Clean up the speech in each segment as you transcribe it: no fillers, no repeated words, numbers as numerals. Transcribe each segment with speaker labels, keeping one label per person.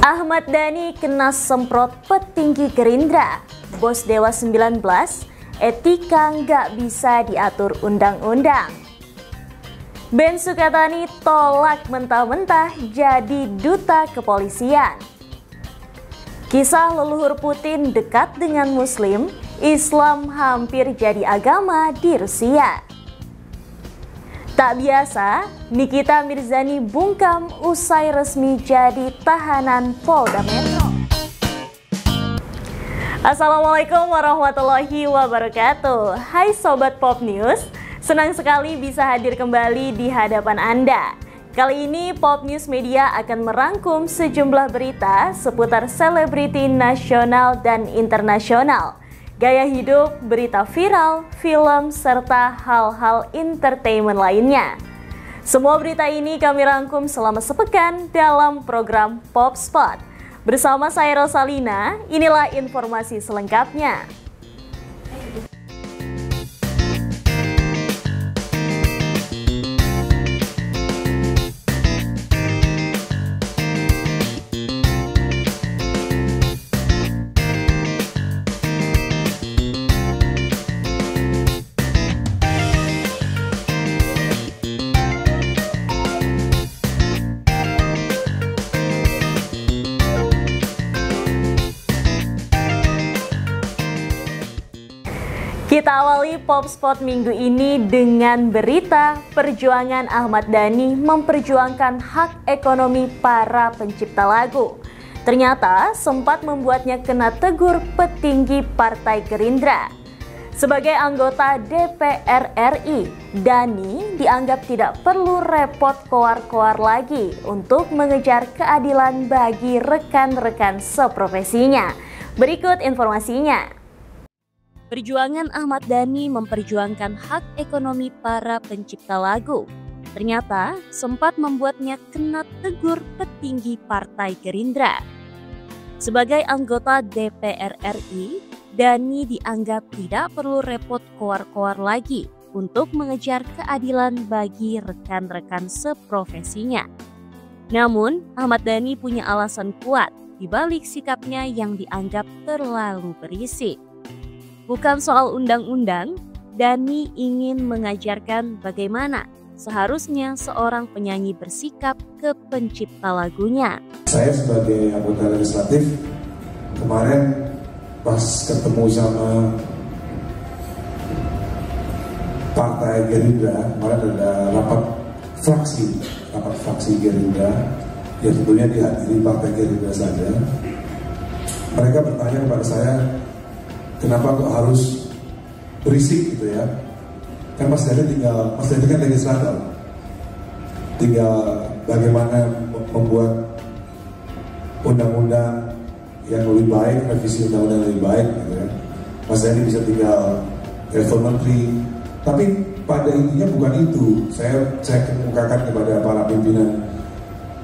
Speaker 1: Ahmad Dhani kena semprot petinggi Gerindra. Bos Dewas 19, etika nggak bisa diatur undang-undang. Ben Sukatani tolak mentah-mentah jadi duta kepolisian. Kisah leluhur Putin dekat dengan Muslim, Islam hampir jadi agama di Rusia. Tak biasa, Nikita Mirzani bungkam usai resmi jadi tahanan Polda Metro. Assalamualaikum warahmatullahi wabarakatuh. Hai Sobat Pop News, senang sekali bisa hadir kembali di hadapan Anda. Kali ini Pop News Media akan merangkum sejumlah berita seputar selebriti nasional dan internasional, gaya hidup, berita viral, film, serta hal-hal entertainment lainnya. Semua berita ini kami rangkum selama sepekan dalam program Pop Spot. Bersama saya Rosalina, inilah informasi selengkapnya. Kita awali Pop Spot minggu ini dengan berita perjuangan Ahmad Dhani memperjuangkan hak ekonomi para pencipta lagu. Ternyata sempat membuatnya kena tegur petinggi Partai Gerindra. Sebagai anggota DPR RI, Dhani dianggap tidak perlu repot koar-koar lagi untuk mengejar keadilan bagi rekan-rekan seprofesinya. Berikut informasinya. Perjuangan Ahmad Dhani memperjuangkan hak ekonomi para pencipta lagu. Ternyata sempat membuatnya kena tegur petinggi Partai Gerindra. Sebagai anggota DPR RI, Dhani dianggap tidak perlu repot koar-koar lagi untuk mengejar keadilan bagi rekan-rekan seprofesinya. Namun, Ahmad Dhani punya alasan kuat di balik sikapnya yang dianggap terlalu berisik. Bukan soal undang-undang, Dhani ingin mengajarkan bagaimana seharusnya seorang penyanyi bersikap ke pencipta lagunya.
Speaker 2: Saya sebagai anggota legislatif kemarin pas ketemu sama Partai Gerindra, kemarin ada rapat fraksi Gerindra, ya tentunya dihadiri Partai Gerindra saja. Mereka bertanya kepada saya, kenapa kok harus berisik gitu ya? Kan Mas Dhani kan legislator, tinggal bagaimana membuat undang-undang yang lebih baik, revisi undang-undang yang lebih baik gitu ya. Mas Dhani bisa tinggal telepon menteri, tapi pada intinya bukan itu. Saya kemukakan kepada para pimpinan,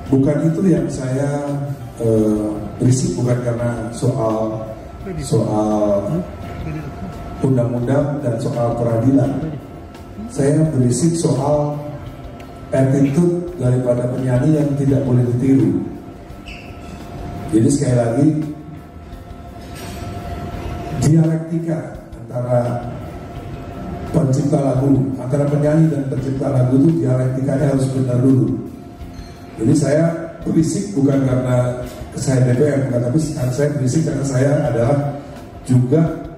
Speaker 2: bukan itu yang saya berisik, bukan karena soal undang-undang dan soal peradilan. Saya berisik soal attitude daripada penyanyi yang tidak boleh ditiru. Jadi sekali lagi, dialektika antara pencipta lagu, antara penyanyi dan pencipta lagu itu dialektikanya harus benar dulu. Jadi saya berisik bukan karena saya DPR, tapi saya berisik karena saya adalah juga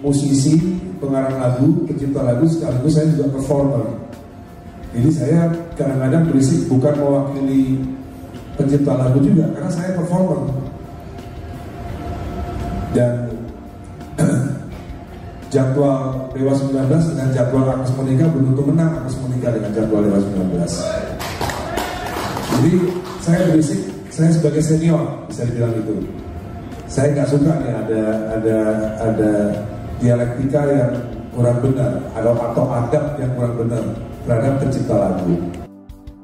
Speaker 2: musisi, pengarang lagu, pencipta lagu, sekaligus saya juga performer. Jadi saya kadang-kadang berisik bukan mewakili pencipta lagu juga, karena saya performer. Dan jadwal Dewas 19 dengan jadwal Agnes Monica belum tentu menang Agnes Monica dengan jadwal Dewas 19. Jadi saya berisik, saya sebagai senior bisa dibilang itu. Saya nggak suka nih ada dialektika yang kurang benar atau adab yang kurang benar terhadap pencipta lagu.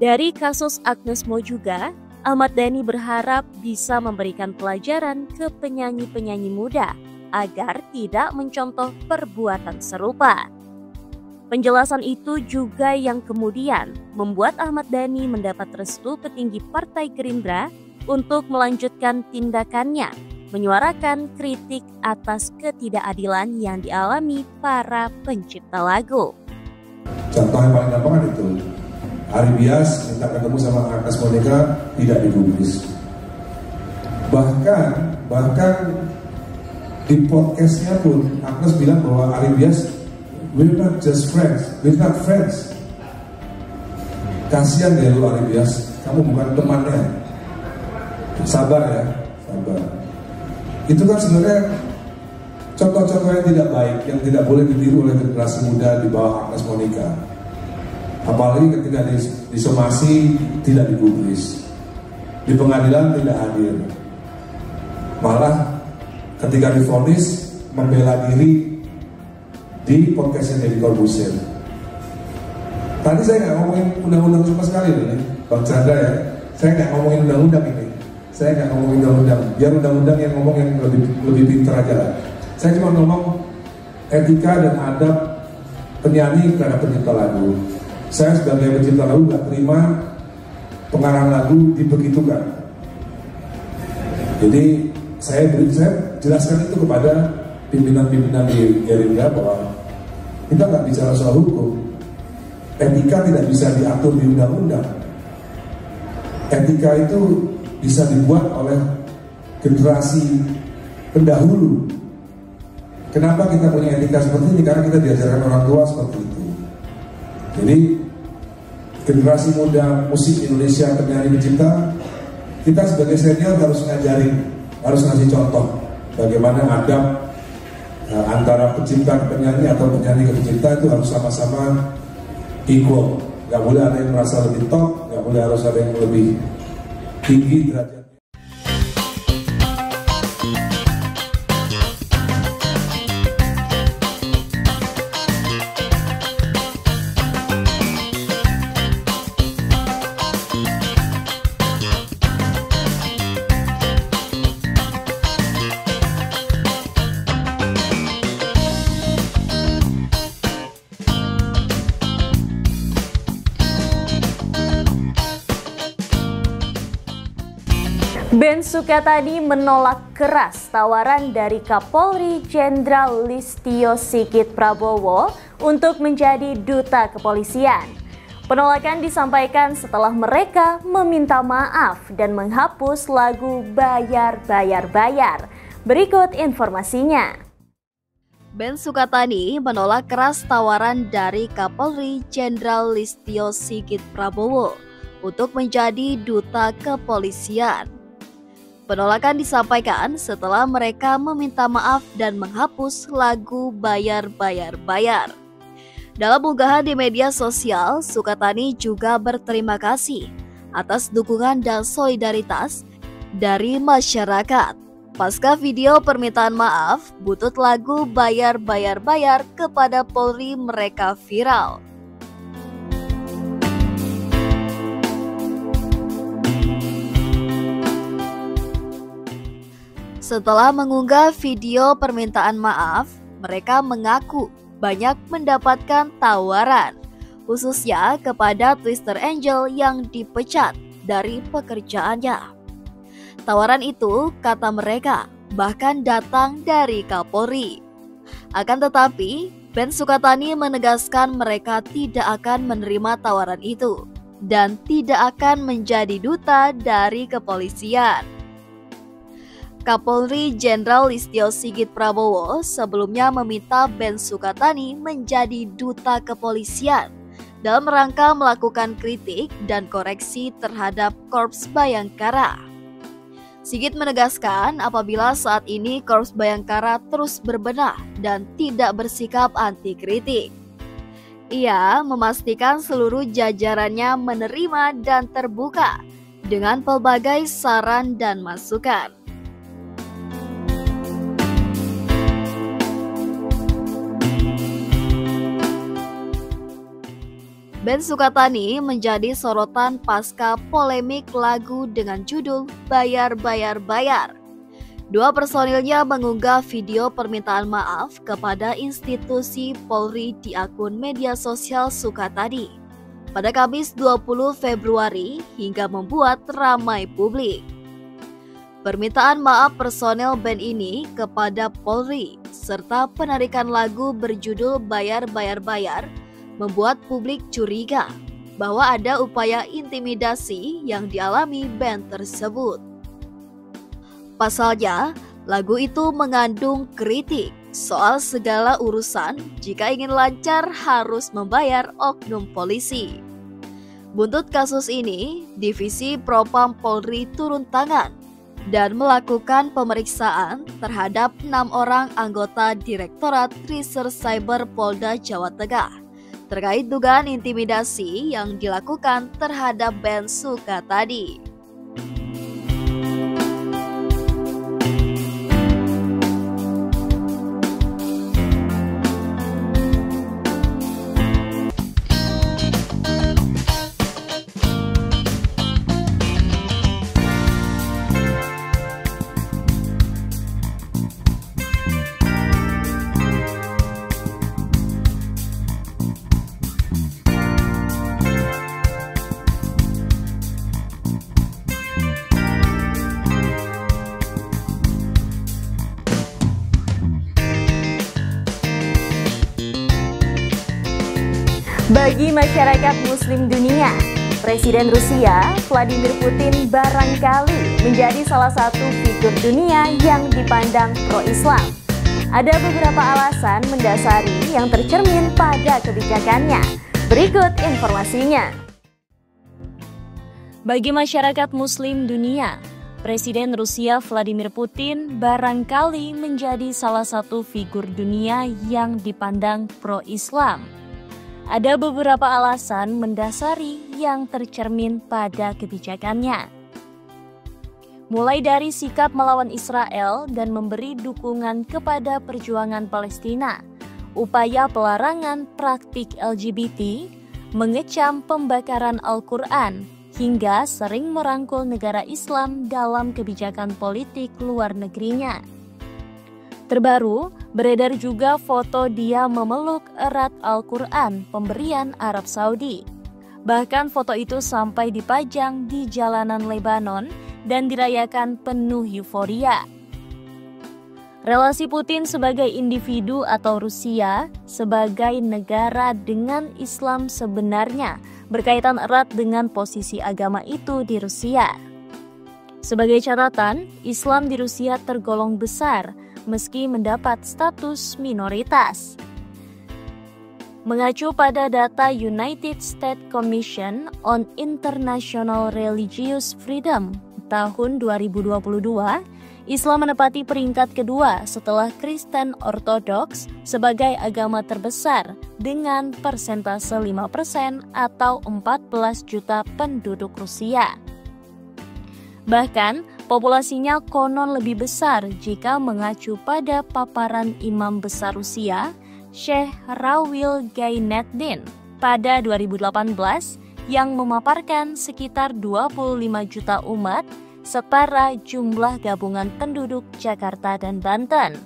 Speaker 1: Dari kasus Agnes Mo juga, Ahmad Dhani berharap bisa memberikan pelajaran ke penyanyi-penyanyi muda agar tidak mencontoh perbuatan serupa. Penjelasan itu juga yang kemudian membuat Ahmad Dhani mendapat restu petinggi Partai Gerindra untuk melanjutkan tindakannya, menyuarakan kritik atas ketidakadilan yang dialami para pencipta lagu.
Speaker 2: Contoh yang paling gampang kan itu, Ari Bias minta ketemu sama Agnes Monica, tidak digubris. Bahkan di podcastnya pun Agnes bilang bahwa Ari Bias, we're not just friends, we're not friends. Kasihan deh lu Ari Bias, kamu bukan temannya. Sabar ya, sabar. Itu kan sebenarnya contoh-contoh yang tidak baik, yang tidak boleh ditiru oleh generasi muda di bawah Agnes Monica. Apalagi ketika disomasi tidak digubris, di pengadilan tidak hadir, malah ketika divonis membela diri di podcastnya Deddy Corbuzier. Tadi saya nggak ngomongin undang-undang sama sekali nih, Bang Chandra ya. Saya nggak ngomongin undang-undang ini. Saya nggak ngomongin undang-undang. Biar undang-undang yang ngomong yang lebih pintar aja lah. Saya cuma ngomong etika dan adab penyanyi terhadap pencipta lagu. Saya sebagai pencipta lagu nggak terima pengarang lagu dibegitukan. Jadi saya jelaskan itu kepada pimpinan-pimpinan di Gerindra bahwa kita nggak bicara soal hukum. Etika tidak bisa diatur di undang-undang. Etika itu bisa dibuat oleh generasi pendahulu. Kenapa kita punya etika seperti ini? Karena kita diajarkan orang tua seperti itu. Jadi generasi muda musik Indonesia, penyanyi pencipta, kita sebagai senior harus ngajarin, harus ngasih contoh bagaimana adab antara pencipta ke penyanyi atau penyanyi ke pencipta itu harus sama-sama equal. Gak boleh ada yang merasa lebih top, gak boleh harus ada yang lebih tinggi derajatnya.
Speaker 1: Ben Sukatani menolak keras tawaran dari Kapolri Jenderal Listio Sigit Prabowo untuk menjadi duta kepolisian. Penolakan disampaikan setelah mereka meminta maaf dan menghapus lagu Bayar Bayar Bayar. Berikut informasinya. Ben Sukatani menolak keras tawaran dari Kapolri Jenderal Listio Sigit Prabowo untuk menjadi duta kepolisian. Penolakan disampaikan setelah mereka meminta maaf dan menghapus lagu Bayar Bayar Bayar. Dalam unggahan di media sosial, Sukatani juga berterima kasih atas dukungan dan solidaritas dari masyarakat. Pasca video permintaan maaf, butut lagu Bayar Bayar Bayar kepada Polri mereka viral. Setelah mengunggah video permintaan maaf, mereka mengaku banyak mendapatkan tawaran, khususnya kepada Twister Angel yang dipecat dari pekerjaannya. Tawaran itu, kata mereka, bahkan datang dari Kapolri. Akan tetapi, Ben Sukatani menegaskan mereka tidak akan menerima tawaran itu dan tidak akan menjadi duta dari kepolisian. Kapolri Jenderal Listio Sigit Prabowo sebelumnya meminta Ben Sukatani menjadi duta kepolisian dalam rangka melakukan kritik dan koreksi terhadap Korps Bayangkara. Sigit menegaskan apabila saat ini Korps Bayangkara terus berbenah dan tidak bersikap anti kritik. Ia memastikan seluruh jajarannya menerima dan terbuka dengan pelbagai saran dan masukan. Ben Sukatani menjadi sorotan pasca polemik lagu dengan judul Bayar Bayar Bayar. Dua personilnya mengunggah video permintaan maaf kepada institusi Polri di akun media sosial Sukatani pada Kamis 20 Februari hingga membuat ramai publik.
Speaker 3: Permintaan maaf personel band ini kepada Polri serta penarikan lagu berjudul Bayar membuat publik curiga bahwa ada upaya intimidasi yang dialami band tersebut. Pasalnya, lagu itu mengandung kritik soal segala urusan jika ingin lancar harus membayar oknum polisi. Buntut kasus ini, Divisi Propam Polri turun tangan dan melakukan pemeriksaan terhadap 6 orang anggota Direktorat Reserse Cyber Polda Jawa Tengah terkait dugaan intimidasi yang dilakukan terhadap band Suka tadi.
Speaker 1: Bagi masyarakat muslim dunia, Presiden Rusia Vladimir Putin barangkali menjadi salah satu figur dunia yang dipandang pro-Islam. Ada beberapa alasan mendasari yang tercermin pada kebijakannya. Berikut informasinya. Bagi masyarakat muslim dunia, Presiden Rusia Vladimir Putin barangkali menjadi salah satu figur dunia yang dipandang pro-Islam. Ada beberapa alasan mendasari yang tercermin pada kebijakannya. Mulai dari sikap melawan Israel dan memberi dukungan kepada perjuangan Palestina, upaya pelarangan praktik LGBT, mengecam pembakaran Al-Quran, hingga sering merangkul negara Islam dalam kebijakan politik luar negerinya. Terbaru, beredar juga foto dia memeluk erat Al-Quran pemberian Arab Saudi. Bahkan foto itu sampai dipajang di jalanan Lebanon dan dirayakan penuh euforia. Relasi Putin sebagai individu atau Rusia sebagai negara dengan Islam sebenarnya berkaitan erat dengan posisi agama itu di Rusia. Sebagai catatan, Islam di Rusia tergolong besar meski mendapat status minoritas. Mengacu pada data United States Commission on International Religious Freedom tahun 2022, Islam menempati peringkat kedua setelah Kristen Ortodoks sebagai agama terbesar dengan persentase 5% atau 14 juta penduduk Rusia. Bahkan, populasinya konon lebih besar jika mengacu pada paparan Imam Besar Rusia, Syekh Rawil Gainetdin, pada 2018 yang memaparkan sekitar 25 juta umat setara jumlah gabungan penduduk Jakarta dan Banten.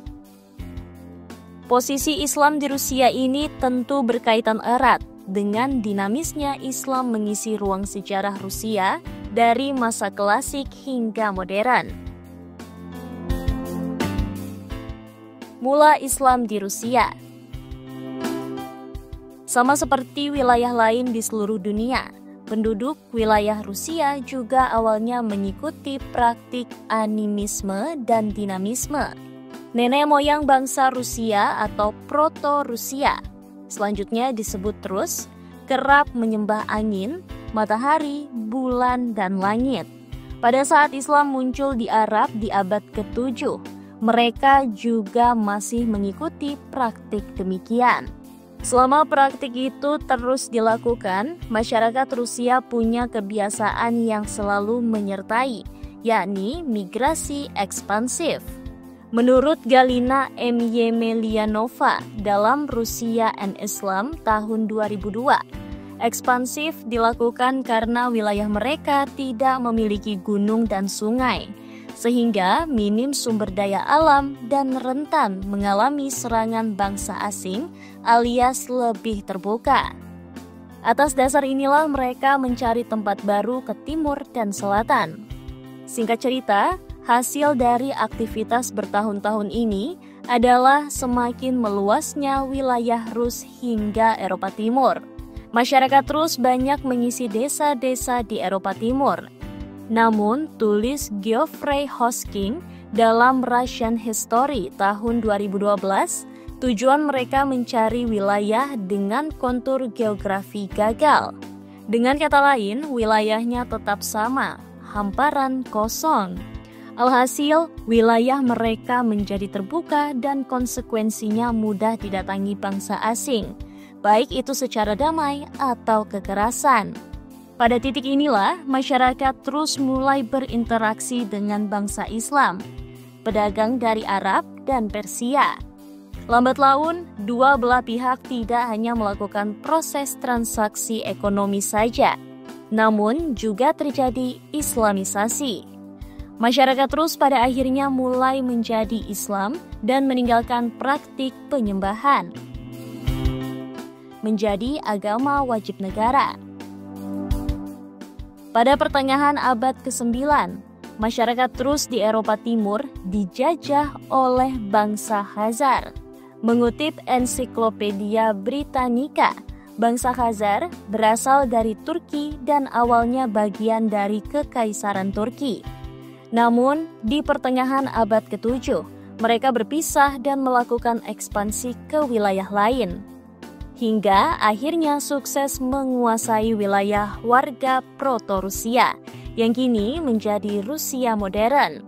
Speaker 1: Posisi Islam di Rusia ini tentu berkaitan erat dengan dinamisnya Islam mengisi ruang sejarah Rusia dari masa klasik hingga modern. Mula Islam di Rusia. Sama seperti wilayah lain di seluruh dunia, penduduk wilayah Rusia juga awalnya mengikuti praktik animisme dan dinamisme. Nenek moyang bangsa Rusia atau Proto-Rusia, selanjutnya disebut terus, kerap menyembah angin, matahari, bulan, dan langit. Pada saat Islam muncul di Arab di abad ke-7, mereka juga masih mengikuti praktik demikian. Selama praktik itu terus dilakukan, masyarakat Rusia punya kebiasaan yang selalu menyertai, yakni migrasi ekspansif. Menurut Galina M. Yemelianova dalam Rusia and Islam tahun 2002, ekspansif dilakukan karena wilayah mereka tidak memiliki gunung dan sungai, sehingga minim sumber daya alam dan rentan mengalami serangan bangsa asing alias lebih terbuka. Atas dasar inilah mereka mencari tempat baru ke timur dan selatan. Singkat cerita, Hasil dari aktivitas bertahun-tahun ini adalah semakin meluasnya wilayah Rus hingga Eropa Timur. Masyarakat Rus banyak mengisi desa-desa di Eropa Timur. Namun, tulis Geoffrey Hosking dalam Russian History tahun 2012, tujuan mereka mencari wilayah dengan kontur geografi gagal. Dengan kata lain, wilayahnya tetap sama, hamparan kosong. Alhasil, wilayah mereka menjadi terbuka dan konsekuensinya mudah didatangi bangsa asing, baik itu secara damai atau kekerasan. Pada titik inilah, masyarakat terus mulai berinteraksi dengan bangsa Islam, pedagang dari Arab dan Persia. Lambat laun, dua belah pihak tidak hanya melakukan proses transaksi ekonomi saja, namun juga terjadi Islamisasi. Masyarakat Rus pada akhirnya mulai menjadi Islam dan meninggalkan praktik penyembahan, menjadi agama wajib negara. Pada pertengahan abad ke-9, masyarakat Rus di Eropa Timur dijajah oleh bangsa Khazar. Mengutip Ensiklopedia Britannica, bangsa Khazar berasal dari Turki dan awalnya bagian dari Kekaisaran Turki. Namun, di pertengahan abad ke-7, mereka berpisah dan melakukan ekspansi ke wilayah lain. Hingga akhirnya sukses menguasai wilayah warga Proto-Rusia, yang kini menjadi Rusia modern.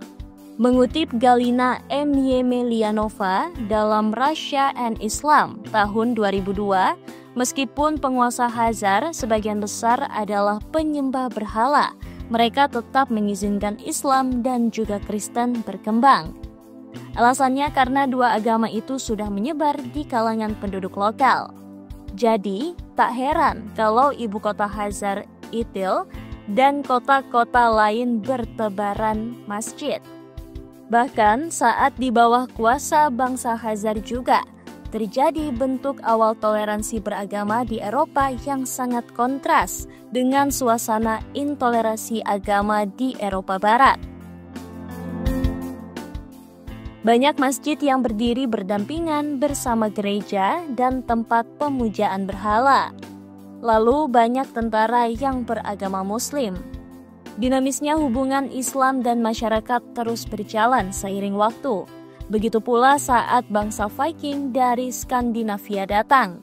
Speaker 1: Mengutip Galina M. Yemelianova dalam Russia and Islam tahun 2002, meskipun penguasa Khazar sebagian besar adalah penyembah berhala, mereka tetap mengizinkan Islam dan juga Kristen berkembang. Alasannya karena dua agama itu sudah menyebar di kalangan penduduk lokal. Jadi, tak heran kalau ibu kota Khazar Itil dan kota-kota lain bertebaran masjid. Bahkan saat di bawah kuasa bangsa Khazar juga, terjadi bentuk awal toleransi beragama di Eropa yang sangat kontras dengan suasana intoleransi agama di Eropa Barat. Banyak masjid yang berdiri berdampingan bersama gereja dan tempat pemujaan berhala. Lalu banyak tentara yang beragama Muslim. Dinamisnya hubungan Islam dan masyarakat terus berjalan seiring waktu. Begitu pula saat bangsa Viking dari Skandinavia datang.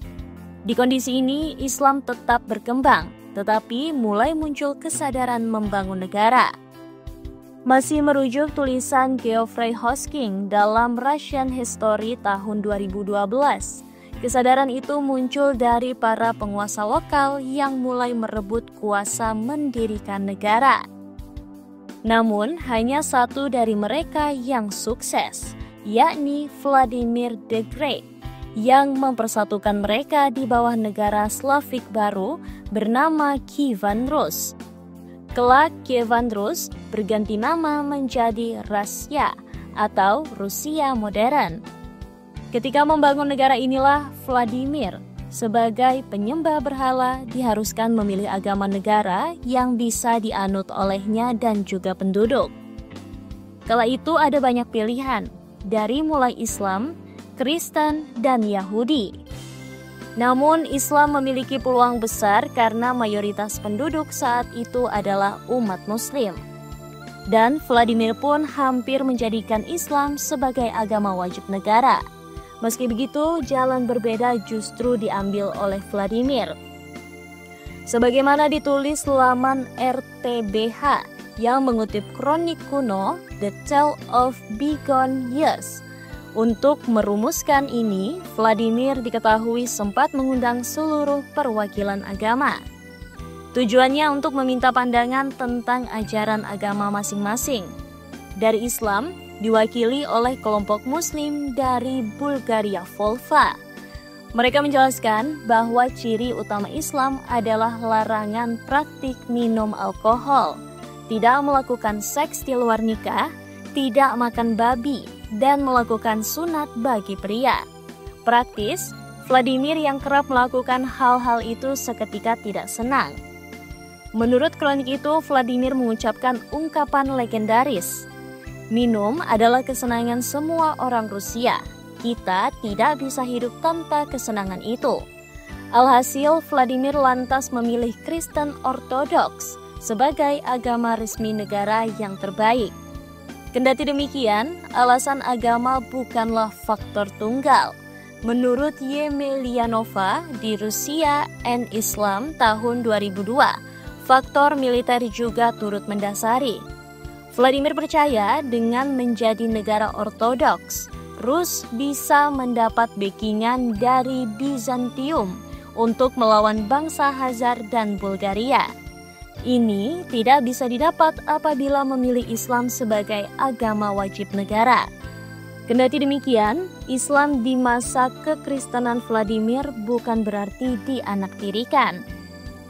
Speaker 1: Di kondisi ini, Islam tetap berkembang, tetapi mulai muncul kesadaran membangun negara. Masih merujuk tulisan Geoffrey Hosking dalam Russian History tahun 2012, kesadaran itu muncul dari para penguasa lokal yang mulai merebut kuasa mendirikan negara. Namun, hanya satu dari mereka yang sukses, yakni Vladimir the Great, yang mempersatukan mereka di bawah negara Slavik baru bernama Kievan Rus. Kelak Kievan Rus berganti nama menjadi Russia atau Rusia modern. Ketika membangun negara inilah Vladimir sebagai penyembah berhala diharuskan memilih agama negara yang bisa dianut olehnya dan juga penduduk. Kala itu ada banyak pilihan, dari mulai Islam, Kristen, dan Yahudi. Namun Islam memiliki peluang besar karena mayoritas penduduk saat itu adalah umat Muslim. Dan Vladimir pun hampir menjadikan Islam sebagai agama wajib negara. Meski begitu, jalan berbeda justru diambil oleh Vladimir. Sebagaimana ditulis laman RTBH yang mengutip kronik kuno The Tale of Bygone Years. Untuk merumuskan ini, Vladimir diketahui sempat mengundang seluruh perwakilan agama. Tujuannya untuk meminta pandangan tentang ajaran agama masing-masing. Dari Islam, diwakili oleh kelompok Muslim dari Bulgaria Volva. Mereka menjelaskan bahwa ciri utama Islam adalah larangan praktik minum alkohol, tidak melakukan seks di luar nikah, tidak makan babi, dan melakukan sunat bagi pria. Praktis, Vladimir yang kerap melakukan hal-hal itu seketika tidak senang. Menurut kronik itu, Vladimir mengucapkan ungkapan legendaris, Minum adalah kesenangan semua orang Rusia. Kita tidak bisa hidup tanpa kesenangan itu. Alhasil, Vladimir lantas memilih Kristen Ortodoks sebagai agama resmi negara yang terbaik. Kendati demikian, alasan agama bukanlah faktor tunggal. Menurut Yemelianova di Rusia and Islam tahun 2002, faktor militer juga turut mendasari. Vladimir percaya dengan menjadi negara ortodoks, Rus bisa mendapat backingan dari Bizantium untuk melawan bangsa Khazar dan Bulgaria. Ini tidak bisa didapat apabila memilih Islam sebagai agama wajib negara. Kendati demikian, Islam di masa kekristenan Vladimir bukan berarti dianaktirikan.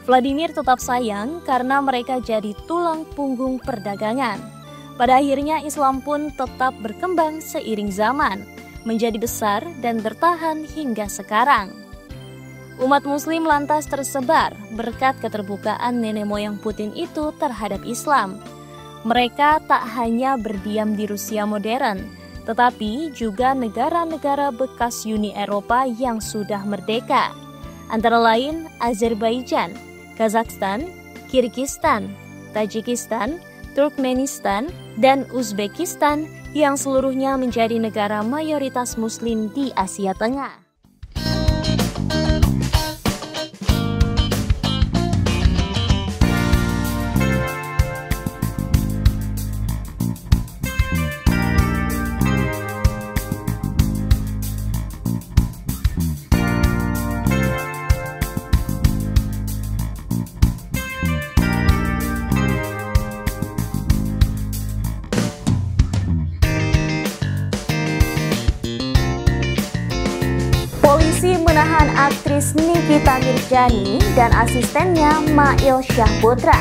Speaker 1: Vladimir tetap sayang karena mereka jadi tulang punggung perdagangan. Pada akhirnya Islam pun tetap berkembang seiring zaman, menjadi besar dan bertahan hingga sekarang. Umat Muslim lantas tersebar berkat keterbukaan nenek moyang Putin itu terhadap Islam. Mereka tak hanya berdiam di Rusia modern, tetapi juga negara-negara bekas Uni Eropa yang sudah merdeka, antara lain Azerbaijan, Kazakhstan, Kirgistan, Tajikistan, Turkmenistan, dan Uzbekistan yang seluruhnya menjadi negara mayoritas Muslim di Asia Tengah. Polisi menahan aktris Nikita Mirzani dan asistennya Mail Syahputra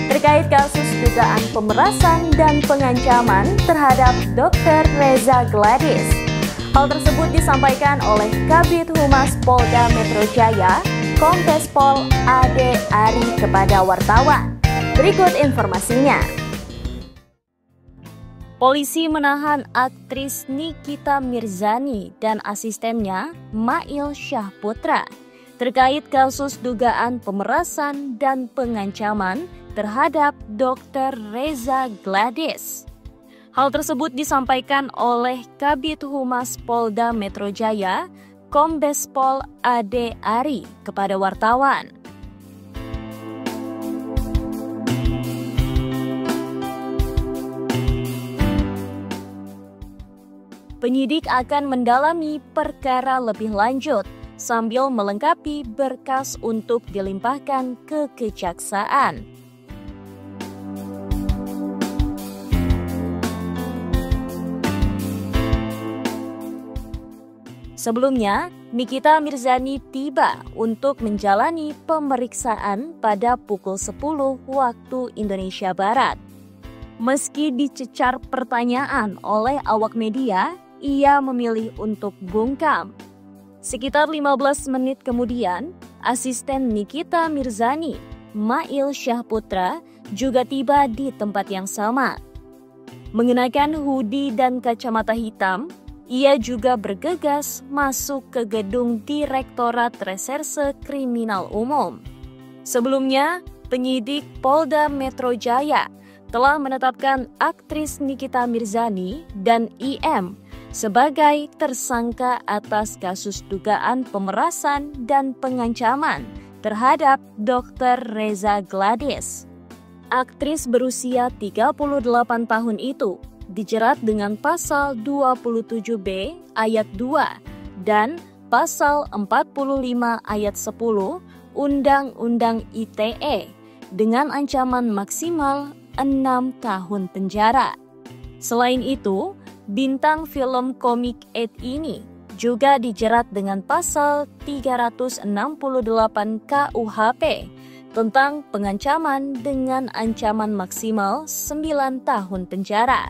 Speaker 1: terkait kasus dugaan pemerasan dan pengancaman terhadap Dr. Reza Gladys. Hal tersebut disampaikan oleh Kabid Humas Polda Metro Jaya, Kombes Pol Ade Ari kepada wartawan. Berikut informasinya. Polisi menahan aktris Nikita Mirzani dan asistennya Mail Syahputra terkait kasus dugaan pemerasan dan pengancaman terhadap Dr. Reza Gladys. Hal tersebut disampaikan oleh Kabid Humas Polda Metro Jaya, Kombes Pol Ade Ari kepada wartawan. Penyidik akan mendalami perkara lebih lanjut sambil melengkapi berkas untuk dilimpahkan ke kejaksaan. Sebelumnya, Nikita Mirzani tiba untuk menjalani pemeriksaan pada pukul 10 waktu Indonesia Barat. Meski dicecar pertanyaan oleh awak media, ia memilih untuk bungkam. Sekitar 15 menit kemudian, asisten Nikita Mirzani, Mail Syahputra, juga tiba di tempat yang sama. Mengenakan hoodie dan kacamata hitam, ia juga bergegas masuk ke gedung Direktorat Reserse Kriminal Umum. Sebelumnya, penyidik Polda Metro Jaya telah menetapkan aktris Nikita Mirzani dan IM sebagai tersangka atas kasus dugaan pemerasan dan pengancaman terhadap Dr. Reza Gladys. Aktris berusia 38 tahun itu dijerat dengan pasal 27B ayat 2 dan pasal 45 ayat 10 Undang-Undang ITE dengan ancaman maksimal 6 tahun penjara. Selain itu, bintang film komik Ed ini juga dijerat dengan pasal 368 KUHP tentang pengancaman dengan ancaman maksimal 9 tahun penjara.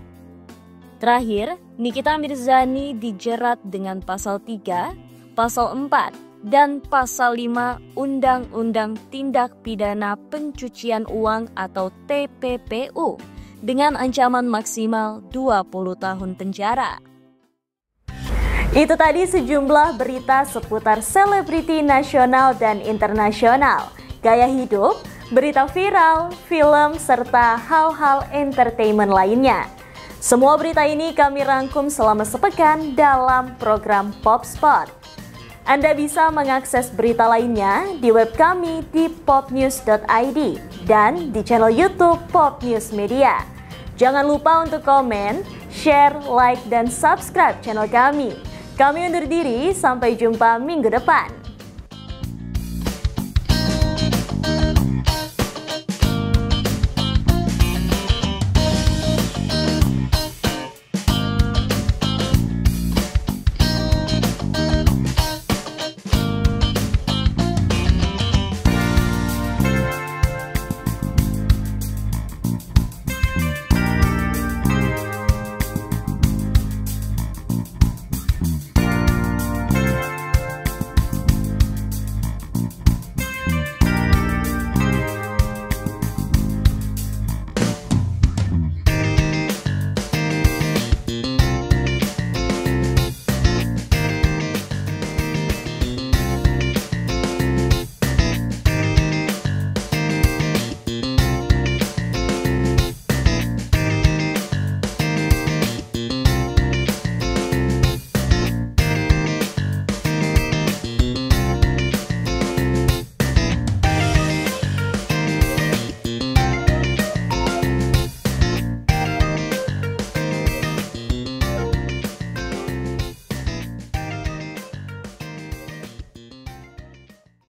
Speaker 1: Terakhir, Nikita Mirzani dijerat dengan pasal 3, pasal 4, dan pasal 5 Undang-Undang Tindak Pidana Pencucian Uang atau TPPU dengan ancaman maksimal 20 tahun penjara. Itu tadi sejumlah berita seputar selebriti nasional dan internasional, gaya hidup, berita viral, film, serta hal-hal entertainment lainnya. Semua berita ini kami rangkum selama sepekan dalam program PopSpot. Anda bisa mengakses berita lainnya di web kami di popnews.id dan di channel YouTube Pop News Media. Jangan lupa untuk komen, share, like, dan subscribe channel kami. Kami undur diri, sampai jumpa minggu depan.